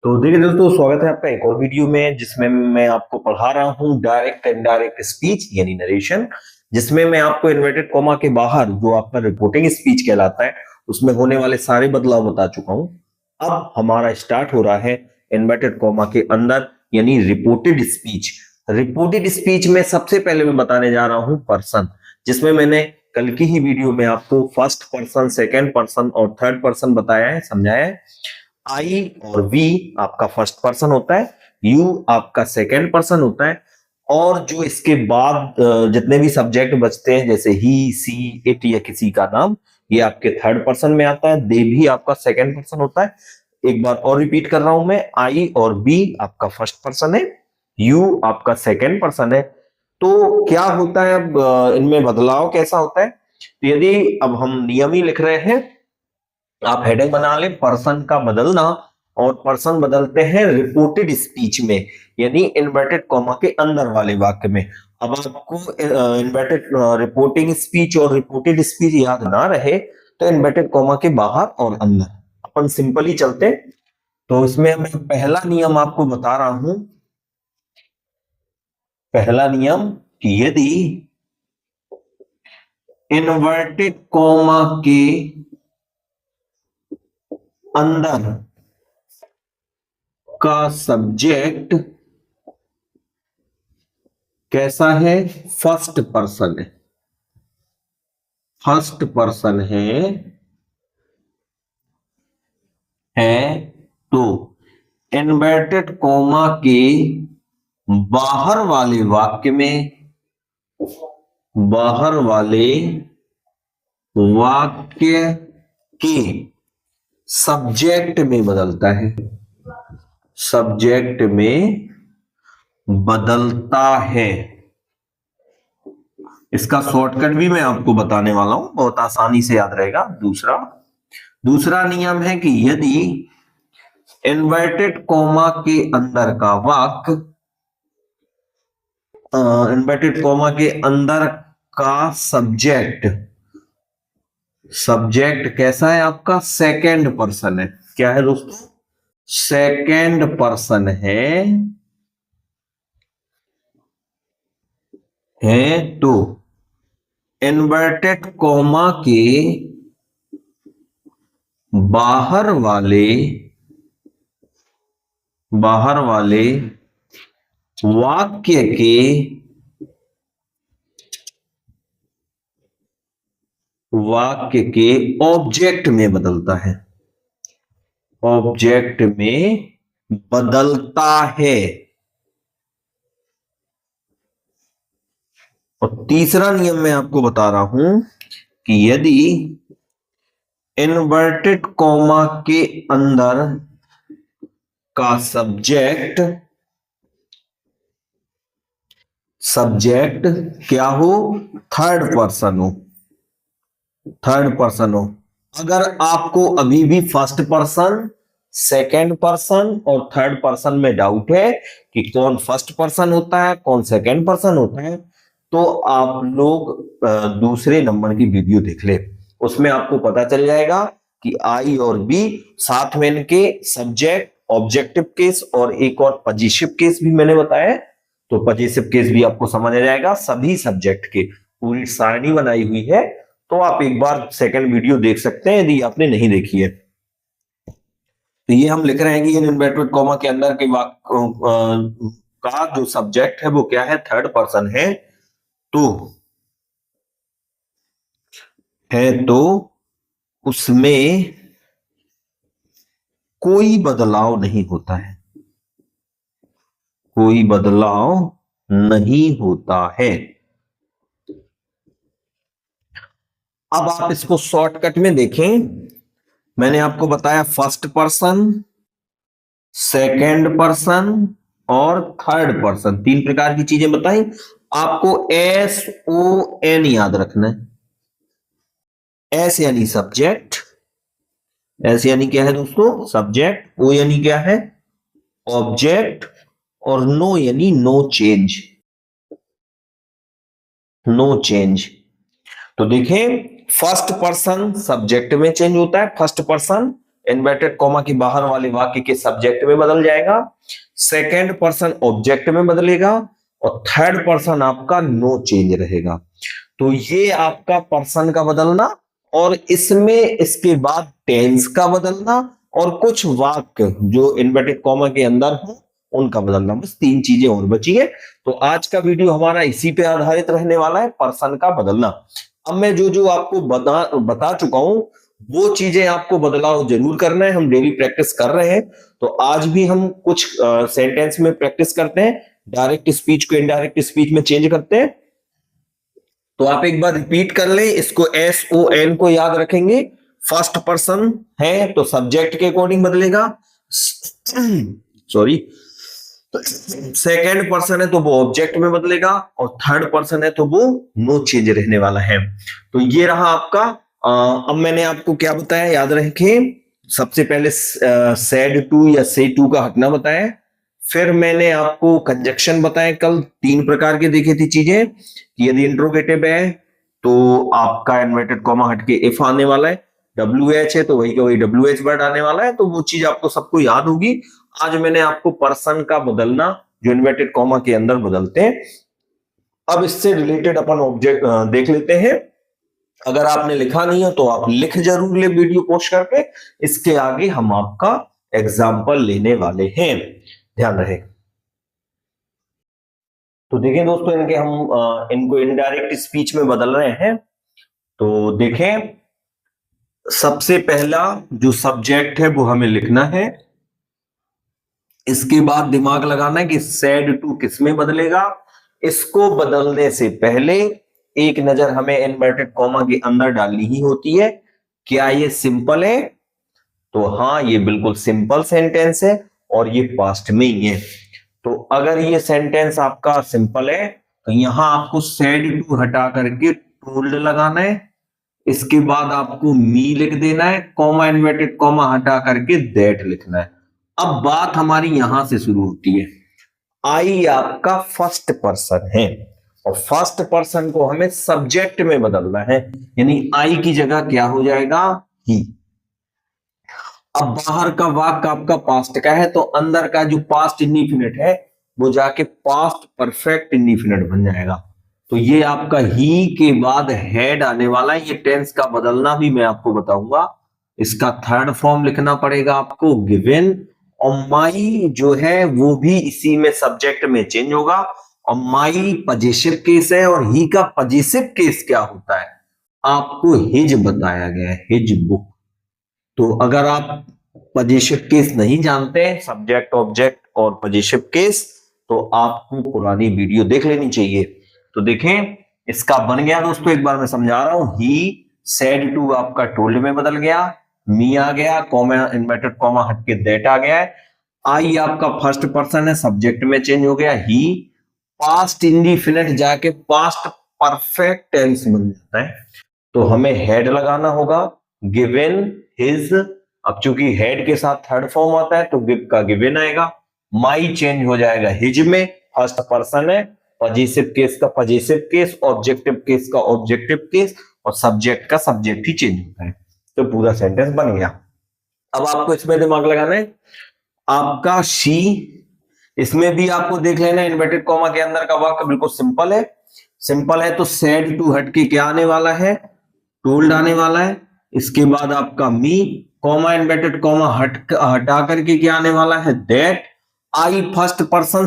तो देखिए दोस्तों, स्वागत है आपका एक और वीडियो में जिसमें मैं आपको पढ़ा रहा हूँ डायरेक्ट एंड इनडायरेक्ट स्पीच यानी नरेशन। जिसमें मैं आपको इन्वर्टेड कॉमा के बाहर जो आपका रिपोर्टिंग स्पीच कहलाता है उसमें होने वाले सारे बदलाव बता चुका हूँ। अब हमारा स्टार्ट हो रहा है इन्वर्टेड कॉमा के अंदर यानी रिपोर्टेड स्पीच। रिपोर्टेड स्पीच में सबसे पहले मैं बताने जा रहा हूँ पर्सन, जिसमें मैंने कल की ही वीडियो में आपको फर्स्ट पर्सन, सेकेंड पर्सन और थर्ड पर्सन बताया है, समझाया है। आई और वी आपका फर्स्ट पर्सन होता है, यू आपका सेकेंड पर्सन होता है, और जो इसके बाद जितने भी सब्जेक्ट बचते हैं जैसे ही, सी, इट या किसी का नाम, ये आपके थर्ड पर्सन में आता है। दे भी आपका सेकेंड पर्सन होता है। एक बार और रिपीट कर रहा हूं मैं, आई और बी आपका फर्स्ट पर्सन है, यू आपका सेकेंड पर्सन है। तो क्या होता है अब इनमें बदलाव कैसा होता है? तो यदि अब हम नियम ही लिख रहे हैं, आप हेडिंग बना ले पर्सन का बदलना, और पर्सन बदलते हैं रिपोर्टेड स्पीच में यानी इन्वर्टेड कॉमा के अंदर वाले वाक्य में। अब आपको इन्वर्टेड रिपोर्टिंग स्पीच और रिपोर्टेड स्पीच याद ना रहे तो इन्वर्टेड कॉमा के बाहर और अंदर अपन सिंपली चलते। तो इसमें मैं पहला नियम आपको बता रहा हूं। पहला नियम कि यदि इन्वर्टेड कॉमा के अंदर का सब्जेक्ट कैसा है, फर्स्ट पर्सन है, फर्स्ट पर्सन है तो इन्वर्टेड कॉमा के बाहर वाले वाक्य में, बाहर वाले वाक्य के सब्जेक्ट में बदलता है, सब्जेक्ट में बदलता है। इसका शॉर्टकट भी मैं आपको बताने वाला हूं, बहुत आसानी से याद रहेगा। दूसरा नियम है कि यदि इन्वर्टेड कॉमा के अंदर का वाक्य, इन्वर्टेड कॉमा के अंदर का सब्जेक्ट, सब्जेक्ट कैसा है आपका, सेकेंड पर्सन है। क्या है दोस्तों? सेकेंड पर्सन है तो इन्वर्टेड कॉमा के बाहर वाले, बाहर वाले वाक्य के, वाक्य के ऑब्जेक्ट में बदलता है, ऑब्जेक्ट में बदलता है। और तीसरा नियम मैं आपको बता रहा हूं कि यदि इन्वर्टेड कॉमा के अंदर का सब्जेक्ट, सब्जेक्ट क्या हो, थर्ड पर्सन हो, थर्ड पर्सन हो। अगर आपको अभी भी फर्स्ट पर्सन, सेकेंड पर्सन और थर्ड पर्सन में डाउट है कि कौन फर्स्ट पर्सन होता है कौन सेकेंड पर्सन होता है, तो आप लोग दूसरे नंबर की वीडियो देख ले, उसमें आपको पता चल जाएगा कि आई और बी साथ में इनके सब्जेक्ट, ऑब्जेक्टिव केस और एक और पजेसिव केस भी मैंने बताया है। तो पजेसिव केस भी आपको समझ आ जाएगा। सभी सब्जेक्ट के पूरी सारणी बनाई हुई है, तो आप एक बार सेकंड वीडियो देख सकते हैं यदि आपने नहीं देखी है। तो ये हम लिख रहे हैं कि इन्वर्टेड कॉमा के अंदर के वाक्य का जो सब्जेक्ट है वो क्या है, थर्ड पर्सन है। तो उसमें कोई बदलाव नहीं होता है, कोई बदलाव नहीं होता है। अब आप इसको शॉर्टकट में देखें, मैंने आपको बताया फर्स्ट पर्सन, सेकेंड पर्सन और थर्ड पर्सन, तीन प्रकार की चीजें बताई। आपको एस ओ एन याद रखना है। एस यानी सब्जेक्ट, एस यानी क्या है दोस्तों, सब्जेक्ट। ओ यानी क्या है, ऑब्जेक्ट। और नो यानी नो चेंज, नो चेंज। तो देखें, फर्स्ट पर्सन सब्जेक्ट में चेंज होता है, फर्स्ट पर्सन इन्वर्टेड कॉमा के बाहर वाले वाक्य के सब्जेक्ट में बदल जाएगा, सेकंड पर्सन ऑब्जेक्ट में बदलेगा और थर्ड पर्सन आपका नो चेंज रहेगा। तो ये आपका पर्सन का बदलना और इसमें इसके बाद टेंस का बदलना और कुछ वाक्य जो इन्वर्टेड कॉमा के अंदर हो उनका बदलना, बस 3 चीजें और बची है। तो आज का वीडियो हमारा इसी पे आधारित रहने वाला है, पर्सन का बदलना। अब मैं जो जो आपको बता चुका हूं वो चीजें आपको बदलाव जरूर करना है। हम डेली प्रैक्टिस कर रहे हैं, तो आज भी हम कुछ सेंटेंस में प्रैक्टिस करते हैं, डायरेक्ट स्पीच को इनडायरेक्ट स्पीच में चेंज करते हैं। तो आप एक बार रिपीट कर लें, इसको SON को याद रखेंगे। फर्स्ट पर्सन है तो सब्जेक्ट के अकॉर्डिंग बदलेगा, सॉरी, सेकेंड पर्सन है तो वो ऑब्जेक्ट में बदलेगा और थर्ड पर्सन है तो वो नो चेंज रहने वाला है। तो ये रहा आपका। अब मैंने आपको क्या बताया याद रखें, सबसे पहले सेड टू या से टू का हटना बताया, फिर मैंने आपको कंजक्शन बताया, कल 3 प्रकार के देखे थी चीजें। यदि इंट्रोगेटिव है तो आपका इन्वर्टेड कॉमा हट के इफ आने वाला है, WH है तो वही का वही WH वर्ड आने वाला है, तो वो चीज आपको सबको याद होगी। आज मैंने आपको पर्सन का बदलना जो इन्वर्टेड कॉमा के अंदर बदलते हैं, अब इससे रिलेटेड अपन ऑब्जेक्ट देख लेते हैं। अगर आपने लिखा नहीं है तो आप लिख जरूर ले वीडियो पोस्ट करके, इसके आगे हम आपका एग्जाम्पल लेने वाले हैं, ध्यान रहे। तो देखें दोस्तों, इनको इनडायरेक्ट स्पीच में बदल रहे हैं। तो देखें, सबसे पहला जो सब्जेक्ट है वो हमें लिखना है, इसके बाद दिमाग लगाना है कि सैड टू किस में बदलेगा। इसको बदलने से पहले एक नजर हमें इन्वर्टेड कॉमा के अंदर डालनी ही होती है। क्या ये सिंपल है? तो हाँ, ये बिल्कुल सिंपल सेंटेंस है और ये पास्ट में ही है। तो अगर ये सेंटेंस आपका सिंपल है तो यहां आपको सैड टू हटा करके टोल्ड लगाना है, इसके बाद आपको मी लिख देना है, कॉमा इन्वर्टेड कॉमा हटा करके दैट लिखना है। अब बात हमारी यहां से शुरू होती है। आई आपका फर्स्ट पर्सन है और फर्स्ट पर्सन को हमें सब्जेक्ट में बदलना है, यानी आई की जगह क्या हो जाएगा? ही। अब बाहर का वाक्य आपका पास्ट का है तो अंदर का जो पास्ट इंडिफिनिट है वो जाके पास्ट परफेक्ट इंडिफिनिट बन जाएगा। तो ये आपका ही के बाद हैड आने वाला है। ये टेंस का बदलना भी मैं आपको बताऊंगा। इसका थर्ड फॉर्म लिखना पड़ेगा आपको, गिवन। और माई जो है वो भी इसी में सब्जेक्ट में चेंज होगा। और माई पजेसिव केस है और ही का पजेसिव केस क्या होता है आपको हिज बताया गया है, हिज बुक। तो अगर आप पजेसिव केस नहीं जानते, सब्जेक्ट ऑब्जेक्ट और पजेसिव केस, तो आपको पुरानी वीडियो देख लेनी चाहिए। तो देखें, इसका बन गया दोस्तों, एक बार मैं समझा रहा हूं। ही सेड टू आपका टोल्ड में बदल गया, मी आ गया, कॉमा इन्वर्टेड कॉमा हट के दैट आ गया है। आई आपका फर्स्ट पर्सन है, सब्जेक्ट में चेंज हो गया, ही। पास्ट इंडिफिनिट जाके पास्ट परफेक्ट टेंस बन जाता है। तो हमें हेड लगाना होगा, गिवन, हिज। अब चूंकि हेड के साथ थर्ड फॉर्म आता है तो गिव का गिवन आएगा। माई चेंज हो जाएगा हिज में, फर्स्ट पर्सन है। पजेसिव केस का पजेसिव केस, ऑब्जेक्टिव केस का ऑब्जेक्टिव केस और सब्जेक्ट का सब्जेक्ट ही चेंज होता है। तो पूरा सेंटेंस बन गया। अब आपको इसमें दिमाग लगाना है। आपका शी, इसमें भी आपको देख लेना, इन्वर्टेड कॉमा के अंदर का वाक्य बिल्कुल सिंपल है। सिंपल है तो सेड टू हट के क्या आने वाला है? टोल्ड आने वाला है। इसके बाद आपका मी, कॉमा इन्वर्टेड कॉमा हटा करके क्या आने वाला है? That. I first person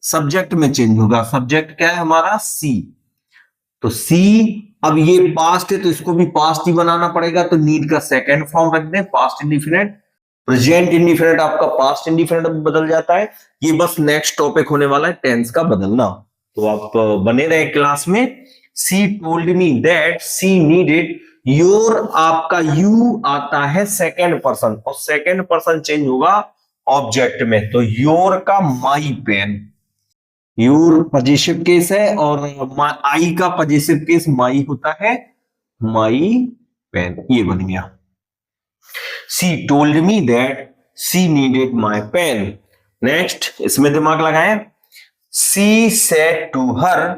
subject में चेंज होगा, सब्जेक्ट क्या है हमारा? सी। तो सी, अब ये पास्ट है तो इसको भी पास्ट ही बनाना पड़ेगा, तो नीड का सेकंड फॉर्म रख दें, पास्ट इंडिफिनिट। प्रेजेंट इंडिफिनिट आपका पास्ट इंडिफिनिट बदल जाता है। ये बस नेक्स्ट टॉपिक होने वाला है, टेंस का बदलना। तो आप बने रहे क्लास में। She told me that she needed your, आपका यू आता है सेकंड पर्सन और सेकंड पर्सन चेंज होगा ऑब्जेक्ट में, तो योर का my pen. Your possessive case है और आई का पजेसिव केस माई होता है, माई पेन। ये बन गया। She told me that she needed my pen. Next, इसमें दिमाग लगाएं। She said to her,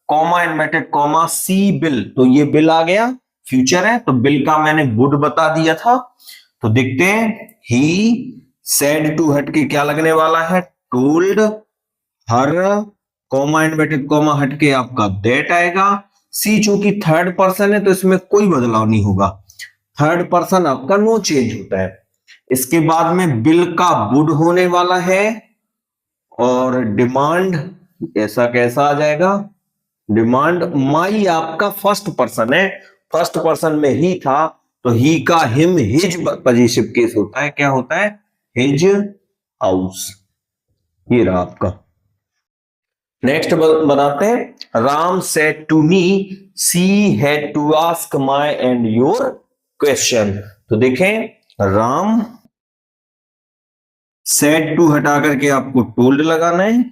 comma inverted comma, she will. तो ये बिल आ गया, फ्यूचर है तो बिल का मैंने वुड बता दिया था। तो देखते हैं, ही सेड टू हट के क्या लगने वाला है, told her, comma inverted comma हट के आपका दैट आएगा। सी चूंकि थर्ड पर्सन है तो इसमें कोई बदलाव नहीं होगा, थर्ड पर्सन आपका नो चेंज होता है। इसके बाद में बिल का वुड होने वाला है, और डिमांड ऐसा कैसा आ जाएगा, डिमांड माई आपका फर्स्ट पर्सन है, फर्स्ट पर्सन में ही था तो ही का हिम हिज पॉजिटिव केस होता है, क्या होता है, हिज हाउस। ये रहा आपका। नेक्स्ट बनाते हैं, Ram said to me she had to ask my and your question. तो देखें, राम सेड टू हटा करके आपको टोल्ड लगाना है,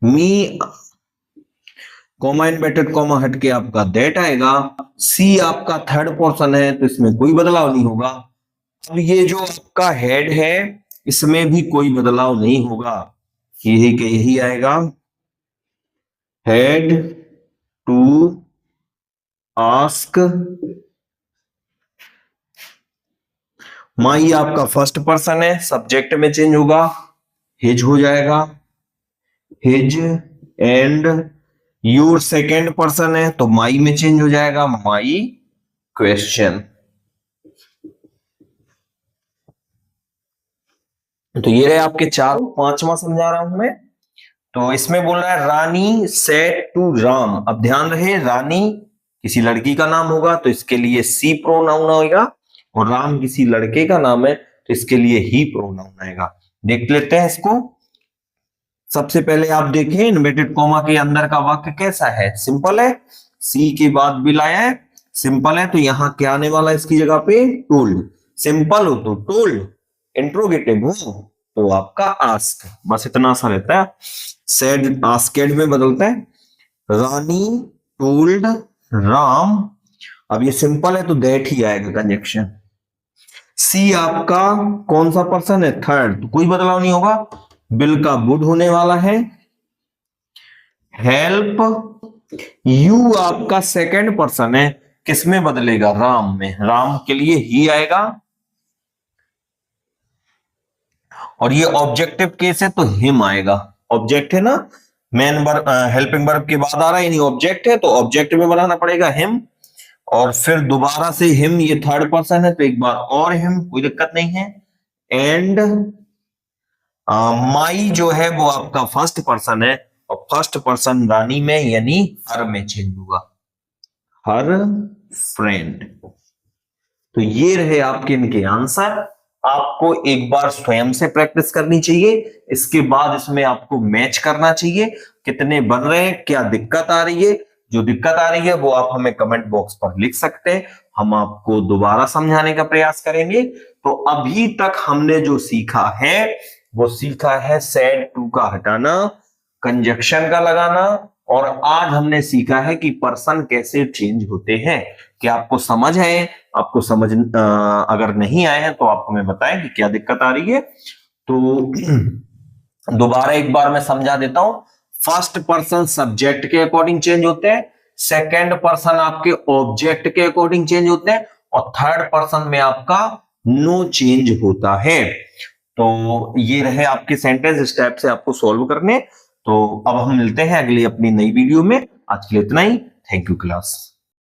मी कॉमा इन्वर्टेड कॉमा हट के आपका दैट आएगा, सी आपका थर्ड पर्सन है तो इसमें कोई बदलाव नहीं होगा। अब ये जो आपका हेड है इसमें भी कोई बदलाव नहीं होगा, यही के यही आएगा, हेड टू आस्क माई आपका फर्स्ट पर्सन है, सब्जेक्ट में चेंज होगा, हिज हो जाएगा, his, and your second person है तो माई में चेंज हो जाएगा, माई क्वेश्चन। तो ये रहे आपके चार, पांचवा समझा रहा हूं मैं। तो इसमें बोल रहा है रानी सेड टू राम। अब ध्यान रहे, रानी किसी लड़की का नाम होगा तो इसके लिए सी प्रोनाउन आएगा, और राम किसी लड़के का नाम है तो इसके लिए ही प्रोनाउन आएगा। देख लेते हैं इसको। सबसे पहले आप देखें, इन्वर्टेड कॉमा के अंदर का वाक्य कैसा है, सिंपल है, सी के बाद बिल आया है, सिंपल है, तो यहां क्या आने वाला है इसकी जगह पे, टोल्ड। सिंपल हो तो टोल्ड, इंट्रोगेटिव हो तो आपका आस्क, बस इतना सा रहता है। सेड आस्केड में बदलता है, रानी टोल्ड राम। अब ये सिंपल है तो दैट ही आएगा कंजक्शन। सी आपका कौन सा पर्सन है, थर्ड, तो कोई बदलाव नहीं होगा, बिल का वुड होने वाला है, हेल्प यू आपका सेकंड पर्सन है, किसमें बदलेगा, राम में, राम के लिए ही आएगा, और ये ऑब्जेक्टिव केस है तो हिम आएगा, ऑब्जेक्ट है ना, मेन वर्ब हेल्पिंग वर्ब के बाद आ रहा है, यानी ऑब्जेक्ट है तो ऑब्जेक्ट में बनाना पड़ेगा हिम, और फिर दोबारा से हिम, ये थर्ड पर्सन है तो एक बार और हिम, कोई दिक्कत नहीं है, एंड माई जो है वो आपका फर्स्ट पर्सन है, और फर्स्ट पर्सन रानी में यानी हर में चेंज होगा, हर फ्रेंड। तो ये रहे आपके इनके आंसर। आपको एक बार स्वयं से प्रैक्टिस करनी चाहिए, इसके बाद इसमें आपको मैच करना चाहिए, कितने बन रहे हैं, क्या दिक्कत आ रही है। जो दिक्कत आ रही है वो आप हमें कमेंट बॉक्स पर लिख सकते हैं, हम आपको दोबारा समझाने का प्रयास करेंगे। तो अभी तक हमने जो सीखा है वो सीखा है सेड टू का हटाना, कंजक्शन का लगाना, और आज हमने सीखा है कि पर्सन कैसे चेंज होते हैं। क्या आपको समझ है, आपको समझ अगर नहीं आए हैं तो आप हमें बताएं कि क्या दिक्कत आ रही है। तो दोबारा एक बार मैं समझा देता हूं, फर्स्ट पर्सन सब्जेक्ट के अकॉर्डिंग चेंज होते हैं, सेकंड पर्सन आपके ऑब्जेक्ट के अकॉर्डिंग चेंज होते हैं, और थर्ड पर्सन में आपका नो चेंज होता है। तो ये रहे आपके सेंटेंस स्टेप से आपको सॉल्व करने। तो अब हम मिलते हैं अगली अपनी नई वीडियो में। आज के लिए इतना ही। Thank you class.